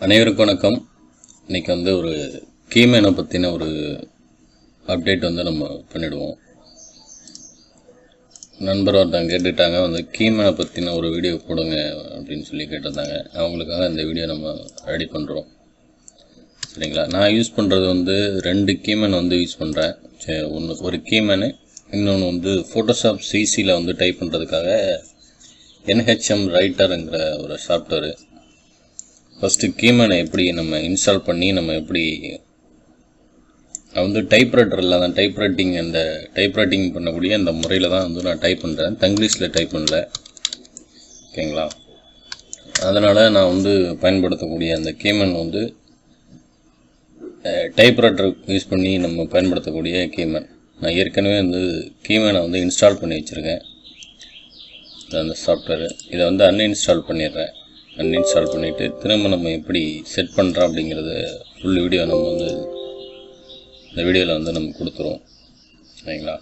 அனைவருக்கும் வணக்கம். இன்னைக்கு ஒரு கீமேனை பற்றின ஒரு அப்டேட் நம்ம பண்ணிடுவோம். நண்பர் ஒருத்தங்க கேட்டுட்டாங்க, கீமேனை பற்றின ஒரு வீடியோ போடுங்க அப்படின்னு சொல்லி கேட்டிருந்தாங்க. அவங்களுக்காக இந்த வீடியோ நம்ம ரெடி பண்ணுறோம். சரிங்களா? நான் யூஸ் பண்ணுறது 2 கீமேன் யூஸ் பண்ணுறேன். ஒரு கீமேனு, இன்னொன்று ஃபோட்டோஷாப் சிசியில் டைப் பண்ணுறதுக்காக NHM ரைட்டருங்கிற ஒரு சாஃப்ட்வேரு. ஃபஸ்ட்டு கீமேனை எப்படி நம்ம இன்ஸ்டால் பண்ணி நம்ம எப்படி டைப்ரைட்டரில் தான் டைப்ரைட்டிங் பண்ணக்கூடிய அந்த முறையில் தான் நான் டைப் பண்ணுறேன். தங்கிலீஷில் டைப் பண்ணல. ஓகேங்களா? அதனால் நான் பயன்படுத்தக்கூடிய அந்த கீமேன் டைப்ரைட்டர் யூஸ் பண்ணி நம்ம பயன்படுத்தக்கூடிய கீமேன். நான் ஏற்கனவே கீமேனை இன்ஸ்டால் பண்ணி வச்சுருக்கேன். அந்த சாஃப்ட்வேரு இதை அன்இன்ஸ்டால் பண்ணிடுறேன். அன்இன்ஸ்டால் பண்ணிவிட்டு திரும்ப நம்ம எப்படி செட் பண்ணுறோம் அப்படிங்கிறத ஃபுல் வீடியோ நம்ம இந்த வீடியோவில் நம்ம கொடுத்துருவோம். சரிங்களா?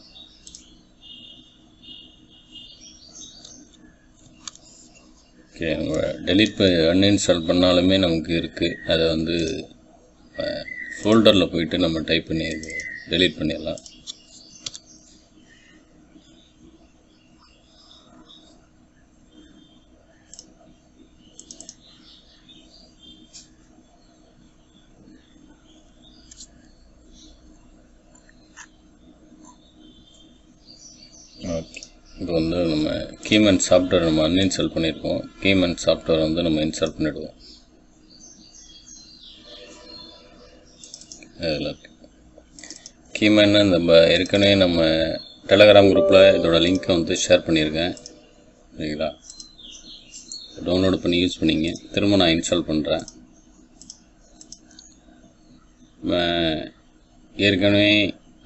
ஓகே, நம்ம அன்இன்ஸ்டால் பண்ணாலுமே நமக்கு இருக்குது. அதை ஃபோல்டரில் போயிட்டு நம்ம டைப் பண்ணி டெலீட் பண்ணிடலாம். ஓகே, இப்போ நம்ம கீமேன் சாஃப்ட்வேர் நம்ம அன்இன்ஸ்டால் பண்ணியிருக்கோம். கீமேன் சாஃப்ட்வேர் நம்ம இன்ஸ்டால் பண்ணிவிடுவோம். அதில் கீமேன் நம்ம ஏற்கனவே நம்ம டெலகிராம் குரூப்பில் இதோட லிங்க்கை ஷேர் பண்ணியிருக்கேன். சரிங்களா? டவுன்லோடு பண்ணி யூஸ் பண்ணிங்க. திரும்ப நான் இன்ஸ்டால் பண்ணுறேன். ஏற்கனவே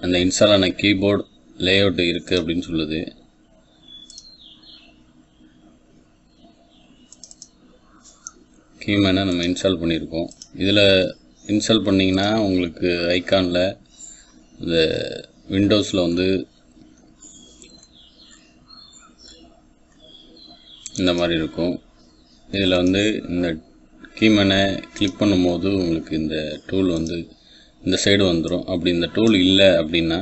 அந்த இன்ஸ்டால் ஆன கீபோர்டு லேஅவுட் இருக்குது அப்படின்னு சொல்லுது. கீமேனை நம்ம இன்ஸ்டால் பண்ணியிருக்கோம். இதில் இன்ஸ்டால் பண்ணிங்கன்னா உங்களுக்கு ஐக்கானில் இந்த விண்டோஸில் இந்த மாதிரி இருக்கும். இதில் இந்த கீமேனை கிளிக் பண்ணும்போது உங்களுக்கு இந்த டூல் இந்த சைடு வந்துடும். அப்படி இந்த டூல் இல்லை அப்படின்னா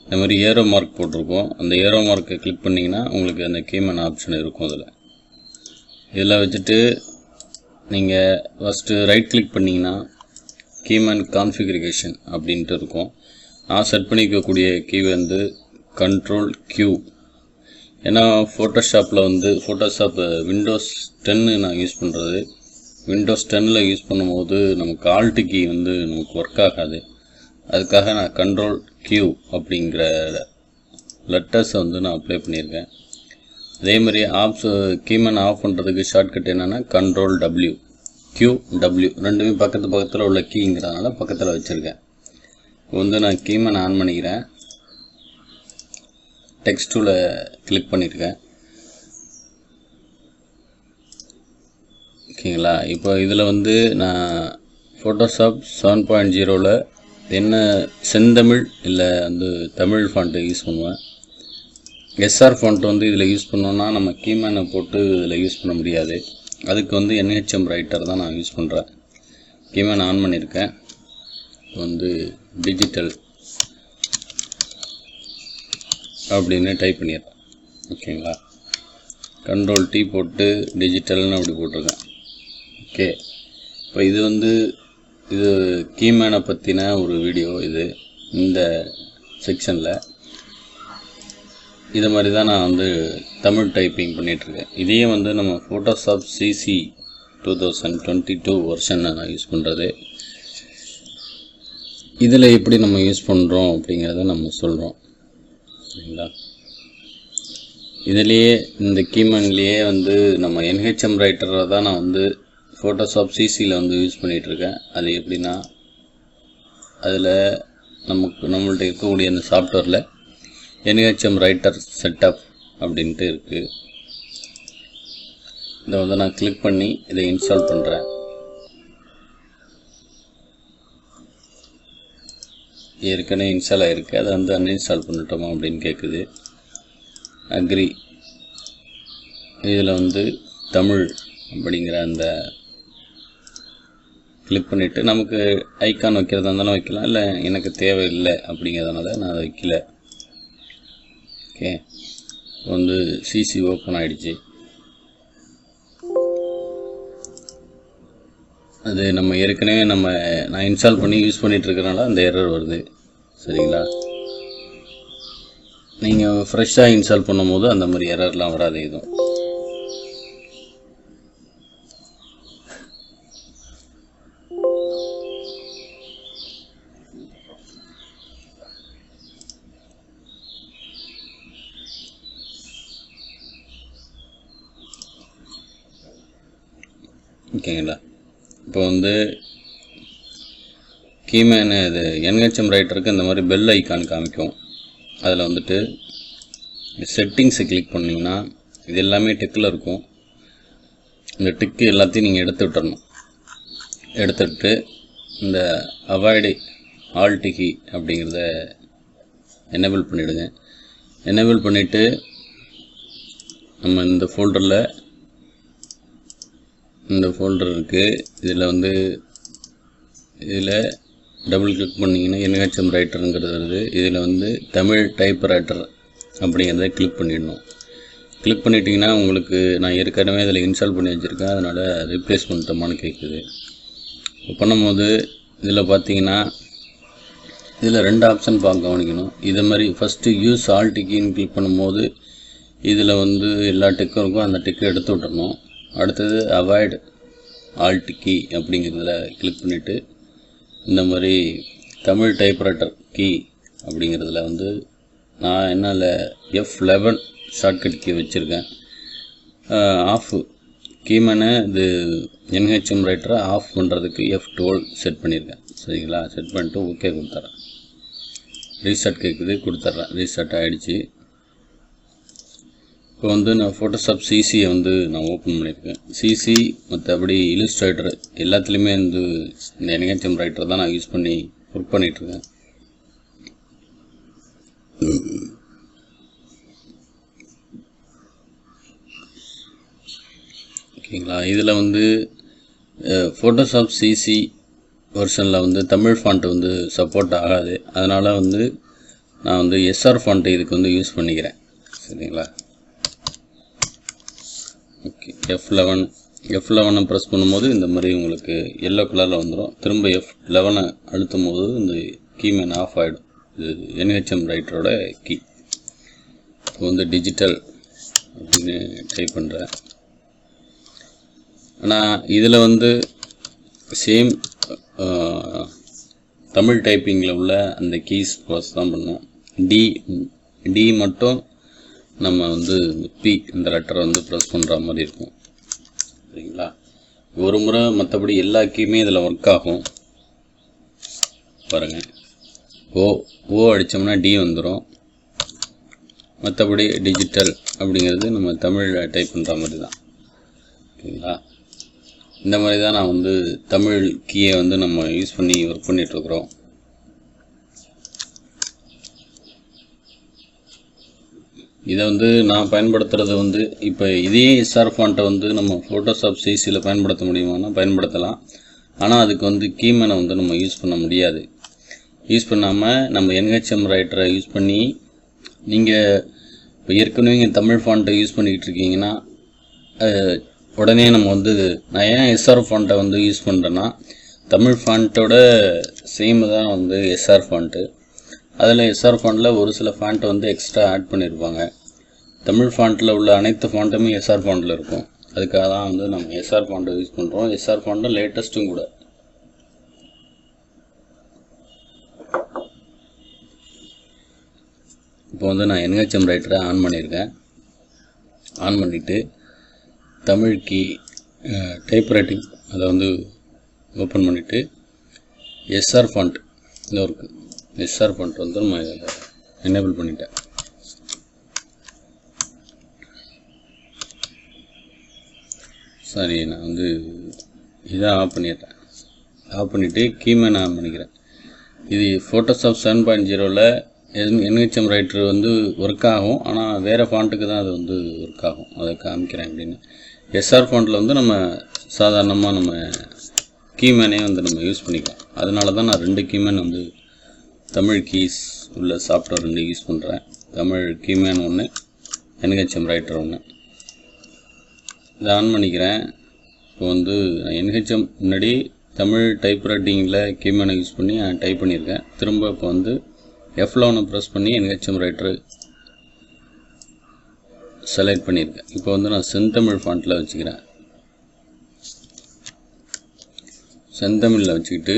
இந்த மாதிரி ஏரோ மார்க் போட்டிருக்கோம். அந்த ஏரோ மார்க்கை கிளிக் பண்ணிங்கன்னா உங்களுக்கு அந்த கீமேன் ஆப்ஷன் இருக்கும். இதில் வச்சுட்டு நீங்கள் ஃபஸ்ட்டு ரைட் கிளிக் பண்ணிங்கன்னா கீமேன் கான்ஃபிகரேஷன் அப்படின்ட்டு இருக்கும். நான் செட் பண்ணிக்கக்கூடிய கீ கண்ட்ரோல் Q. ஏன்னா ஃபோட்டோஷாப்பில் ஃபோட்டோஷாப் விண்டோஸ் 10 நான் யூஸ் பண்ணுறது. விண்டோஸ் 10ல் யூஸ் பண்ணும்போது நமக்கு ஆல்ட் கீ நமக்கு ஒர்க் ஆகாது. அதுக்காக நான் கண்ட்ரோல் Q அப்படிங்கிற லெட்டர்ஸை நான் அப்ளை பண்ணியிருக்கேன். அதே மாதிரி கீமேன் ஆஃப் பண்ணுறதுக்கு ஷார்ட்கட் என்னென்னா கண்ட்ரோல் W, QW ரெண்டுமே பக்கத்தில் உள்ள கீங்கிறதுனால பக்கத்தில் வச்சுருக்கேன். இப்போ நான் கீமேன் ஆன் பண்ணிக்கிறேன். டெக்ஸ்ட் டூலை கிளிக் பண்ணியிருக்கேன். ஓகேங்களா? இப்போ இதில் நான் ஃபோட்டோஷாப் 7.0ல் என்ன செந்தமிழ் இல்லை தமிழ் ஃபாண்ட்டு யூஸ் பண்ணுவேன். SR ஃபாண்ட் இதில் யூஸ் பண்ணோன்னா நம்ம கீமேனை போட்டு இதில் யூஸ் பண்ண முடியாது. அதுக்கு NHM ரைட்டர் தான் நான் யூஸ் பண்ணுறேன். கீமேன் ஆன் பண்ணியிருக்கேன். டிஜிட்டல் அப்படின்னு டைப் பண்ணிடுறேன். ஓகேங்களா? கண்ட்ரோல் T போட்டு டிஜிட்டல்னு அப்படி போட்டிருக்கேன். ஓகே, இப்போ இது கீமேனை பற்றின ஒரு வீடியோ. இந்த செக்ஷனில் இது மாதிரி தான் நான் தமிழ் டைப்பிங் பண்ணிகிட்ருக்கேன். இதையே நம்ம ஃபோட்டோஷாப் CC 2022 வெர்ஷனை நான் யூஸ் பண்ணுறது. இதில் எப்படி நம்ம யூஸ் பண்ணுறோம் அப்படிங்கிறத நம்ம சொல்கிறோம். சரிங்களா? இதிலேயே இந்த கீமேன்லேயே நம்ம NHM ரைட்டரை தான் நான் ஃபோட்டோஷாப் சிசியில் யூஸ் பண்ணிகிட்ருக்கேன். அது எப்படின்னா அதில் நம்மள்ட்ட இருக்கக்கூடிய அந்த சாஃப்ட்வேரில் NHM ரைட்டர் செட்டப் அப்படின்ட்டு இருக்குது. இதை நான் கிளிக் பண்ணி இதை இன்ஸ்டால் பண்ணுறேன். ஏற்கனவே இன்ஸ்டால் ஆகிருக்கு. அதை அன்இன்ஸ்டால் பண்ணிட்டோமா அப்படின்னு கேட்குது. அக்ரி. இதில் தமிழ் அப்படிங்கிற அந்த கிளிக் பண்ணிவிட்டு நமக்கு ஐக்கான் வைக்கிறதா இருந்தாலும் வைக்கலாம், இல்லை எனக்கு தேவையில்லை அப்படிங்கிறதுனால நான் அதை வைக்கல. ஓகே, வந்து சிசி ஓப்பன் ஆகிடுச்சு. அது நம்ம ஏற்கனவே நான் இன்ஸ்டால் பண்ணி யூஸ் பண்ணிகிட்ருக்கனால அந்த எரர் வருது. சரிங்களா, நீங்கள் ஃப்ரெஷ்ஷாக இன்ஸ்டால் பண்ணும் போது அந்த மாதிரி எரர்லாம் வராது எதுவும். ஓகேங்களா, இப்போ வந்து கீமேன் இது NHM ரைட்டருக்கு இந்த மாதிரி பெல் ஐக்கான் காமிக்கும். அதில் வந்துட்டு செட்டிங்ஸை கிளிக் பண்ணிங்கன்னா இது எல்லாமே டிக்கில் இருக்கும். இந்த டிக்கு எல்லாத்தையும் நீங்கள் எடுத்து விட்டுறணும். எடுத்துக்கிட்டு இந்த அவாய்டு ஆல்ட் கீ அப்படிங்கிறத எனேபிள் பண்ணிவிடுங்க. எனேபிள் பண்ணிவிட்டு நம்ம இந்த ஃபோல்டரில் இருக்குது. இதில் வந்து இதில் டபுள் கிளிக் பண்ணிங்கன்னா NHM ரைட்டருங்கிறது வருது. இதில் வந்து தமிழ் டைப்ரைட்டர் அப்படிங்கிறத கிளிக் பண்ணிடணும். கிளிக் பண்ணிட்டீங்கன்னா உங்களுக்கு நான் ஏற்கனவே இதில் இன்ஸ்டால் பண்ணி வச்சுருக்கேன், அதனால் ரீப்ளேஸ் பண்ணிட்டோமான்னு கேட்குது. பண்ணும்போது இதில் பார்த்தீங்கன்னா இதில் 2 ஆப்ஷன் கவனிக்கணும். இதை மாதிரி ஃபஸ்ட்டு யூஸ் ஆல்ட் கீன்னு கிளிக் பண்ணும்போது இதில் வந்து எல்லா டிக்கும் இருக்கும், அந்த டிக்கை எடுத்து விட்டுறணும். அடுத்தது அவாய்டு ஆல்ட் கீ அப்படிங்கிறதுல கிளிக் பண்ணிவிட்டு இந்த மாதிரி தமிழ் டைப்ரைட்டர் கீ அப்படிங்கிறதுல வந்து நான் என்னால் F11 ஷார்ட்கட் கீ வச்சுருக்கேன். ஆஃப் கீமேனை இது NHM ரைட்டரை ஆஃப் பண்ணுறதுக்கு F12 செட் பண்ணியிருக்கேன். சரிங்களா, செட் பண்ணிட்டு ஓகே கொடுத்துட்றேன். ரீஸ்டார்ட் கேட்குது, கொடுத்துட்றேன். ரீஸ்டார்ட் ஆகிடுச்சு. இப்போ வந்து நான் ஃபோட்டோஷாப் சிசியை வந்து நான் ஓப்பன் பண்ணியிருக்கேன். சிசி மற்றபடி இல்லுஸ்ட்ரேட்டர் எல்லாத்துலேயுமே வந்து இந்த NHM ரைட்டர் தான் நான் யூஸ் பண்ணி ஒர்க் பண்ணிகிட்ருக்கேன். ஓகேங்களா, இதில் வந்து ஃபோட்டோஷாப் சிசி வெர்ஷனில் வந்து தமிழ் ஃபாண்ட்டு வந்து சப்போர்ட் ஆகாது. அதனால் வந்து நான் வந்து SR ஃபாண்ட்டு இதுக்கு வந்து யூஸ் பண்ணிக்கிறேன். சரிங்களா, ஓகே. F11 ப்ரெஸ் பண்ணும்போது இந்த மாதிரி உங்களுக்கு எல்லோ கலரில் வந்துடும். திரும்ப F11 அழுத்தும் போது இந்த கீமேன் ஆஃப் ஆகிடும். இது NHM ரைட்டரோட கீ. இப்போ வந்து டிஜிட்டல் அப்படின்னு டைப் பண்ணுறேன். ஆனால் இதில் வந்து சேம் தமிழ் டைப்பிங்கில் உள்ள அந்த கீஸ் ப்ரெஸ் தான் பண்ணோம். டி மட்டும் நம்ம வந்து பி இந்த லெட்டரை வந்து ப்ரெஸ் பண்ணுற மாதிரி இருக்கும். சரிங்களா, ஒரு முறை மற்றபடி எல்லா கீயுமே இதில் ஒர்க் ஆகும். பாருங்கள், ஓ அடித்தோம்னா டி வந்துடும். மற்றபடி டிஜிட்டல் அப்படிங்கிறது நம்ம தமிழில் டைப் பண்ணுற மாதிரி தான். ஓகேங்களா, இந்த மாதிரி தான் நான் வந்து தமிழ் கீயை வந்து நம்ம யூஸ் பண்ணி ஒர்க் பண்ணிகிட்ருக்குறோம். இதை வந்து நான் பயன்படுத்துகிறது வந்து இப்போ இதே SR ஃபாண்ட்டை வந்து நம்ம ஃபோட்டோஷாப் சிசியில் பயன்படுத்த முடியுமானா பயன்படுத்தலாம். ஆனால் அதுக்கு வந்து கீமேனை வந்து நம்ம யூஸ் பண்ண முடியாது. யூஸ் பண்ணாமல் நம்ம NHM ரைட்டரை யூஸ் பண்ணி நீங்கள் இப்போ ஏற்கனவே இங்கே தமிழ் ஃபாண்ட்டை யூஸ் பண்ணிக்கிட்டு இருக்கீங்கன்னா உடனே நம்ம வந்து நான் ஏன் SR ஃபாண்ட்டை வந்து யூஸ் பண்ணுறேன்னா தமிழ் ஃபாண்ட்டோட சேம் தான் வந்து SR ஃபாண்ட்டு. அதில் SR ஃபாண்ட்டில் ஒரு சில ஃபாண்ட்டை வந்து எக்ஸ்ட்ரா ஆட் பண்ணியிருப்பாங்க. தமிழ் ஃபாண்ட்டில் உள்ள அனைத்து ஃபாண்ட்டுமே SR ஃபாண்ட்டில் இருக்கும். அதுக்காக தான் வந்து நம்ம SR ஃபாண்ட்டை யூஸ் பண்ணுறோம். SR ஃபாண்ட்டு லேட்டஸ்ட்டும் கூட. இப்போ வந்து நான் NHM ரைட்டரை ஆன் பண்ணியிருக்கேன். ஆன் பண்ணிவிட்டு தமிழ் கீ டைப்ரைட்டிங் அதை வந்து ஓப்பன் பண்ணிவிட்டு SR ஃபாண்ட் இந்த இருக்குது. SR ஃபாண்ட் வந்து நம்ம எனேபிள் பண்ணிட்டேன். சாரி, நான் வந்து இதை ஆஃப் பண்ணிடுறேன். ஆஃப் பண்ணிவிட்டு கீமேன் ஆன் பண்ணிக்கிறேன். இது ஃபோட்டோஷாப் 7.0ல் NHM ரைட்டர் வந்து ஒர்க் ஆகும். ஆனால் வேறு ஃபாண்ட்டுக்கு தான் அது வந்து ஒர்க் ஆகும். அதை காமிக்கிறேன் அப்படின்னு. SR ஃபாண்ட்டில் வந்து நம்ம சாதாரணமாக நம்ம கீமேனே வந்து நம்ம யூஸ் பண்ணிக்கலாம். அதனால தான் நான் 2 கீமேன் வந்து தமிழ் கீஸ் உள்ள சாஃப்ட்வேர் 2 யூஸ் பண்ணுறேன். தமிழ் கீமேன் ஒன்று, NHM ரைட்டர் ஒன்று. இதை ஆன் பண்ணிக்கிறேன். இப்போ வந்து NHM முன்னாடி தமிழ் டைப் ரைட்டிங்கில் கீமேனை யூஸ் பண்ணி நான் டைப் பண்ணியிருக்கேன். திரும்ப இப்போ வந்து F11 ப்ரெஸ் பண்ணி NHM ரைட்டரு செலக்ட் பண்ணியிருக்கேன். இப்போ வந்து நான் செந்தமிழ் ஃபாண்ட்டில் வச்சுக்கிறேன். செந்தமிழில் வச்சுக்கிட்டு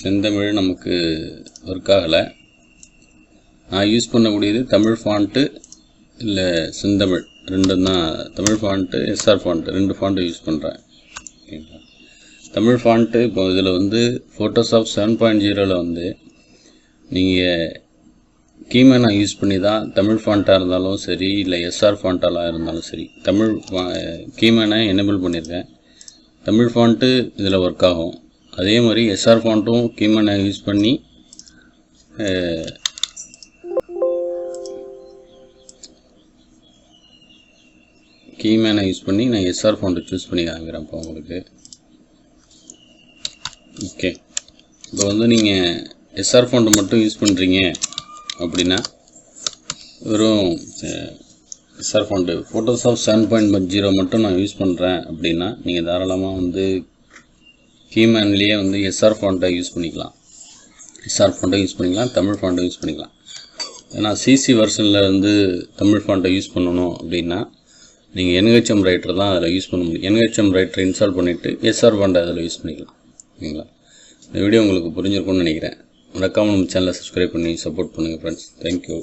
செந்தமிழ் நமக்கு ஒர்க் ஆகலை. நான் யூஸ் பண்ணக்கூடியது தமிழ் ஃபாண்ட்டு இல்லை செந்தமிழ் ரெண்டும் தான். Tamil font SR font 2 font use பண்ணுறேன். ஓகேங்களா. தமிழ் ஃபாண்ட்டு இப்போ இதில் வந்து ஃபோட்டோஷாப் 7.0 வந்து நீங்கள் கீமேனை யூஸ் பண்ணி தான் தமிழ் ஃபாண்ட்டாக இருந்தாலும் சரி இல்லை SR ஃபாண்ட்டாலாம் இருந்தாலும் சரி தமிழ் கீமேனை எனேபிள் பண்ணியிருக்கேன். தமிழ் ஃபாண்ட்டு இதில் ஒர்க் ஆகும். அதே மாதிரி SR ஃபாண்ட்டும் கீமேனை யூஸ் பண்ணி நான் SR ஃபாண்ட்டு சூஸ் பண்ணி காமிக்கிறேன் இப்போ உங்களுக்கு. ஓகே, இப்போ வந்து நீங்கள் SR ஃபாண்ட்டு மட்டும் யூஸ் பண்ணுறீங்க அப்படின்னா வெறும் SR ஃபாண்ட்டு ஃபோட்டோஷாப் 7.0 மட்டும் நான் யூஸ் பண்ணுறேன் அப்படின்னா நீங்கள் தாராளமாக வந்து கீமேன்லேயே வந்து SR ஃபாண்ட்டை யூஸ் பண்ணிக்கலாம். தமிழ் ஃபாண்ட்டை யூஸ் பண்ணிக்கலாம். ஏன்னா CC வெர்ஷனில் வந்து தமிழ் ஃபாண்ட்டை யூஸ் பண்ணணும் அப்படின்னா நீங்கள் NHM ரைட்டர் தான் அதில் யூஸ் பண்ண முடியும். NHM ரைட்டரை இன்ஸ்டால் பண்ணிவிட்டு SR ஃபாண்ட்டை அதில் யூஸ் பண்ணிக்கலாம். ஓகேங்களா. இந்த வீடியோ உங்களுக்கு புரிஞ்சிருக்கும்னு நினைக்கிறேன். மறக்காமல் நம்ம சேனலை சப்ஸ்கிரைப் பண்ணி சப்போர்ட் பண்ணுங்கள் ஃப்ரெண்ட்ஸ். தேங்க்யூ.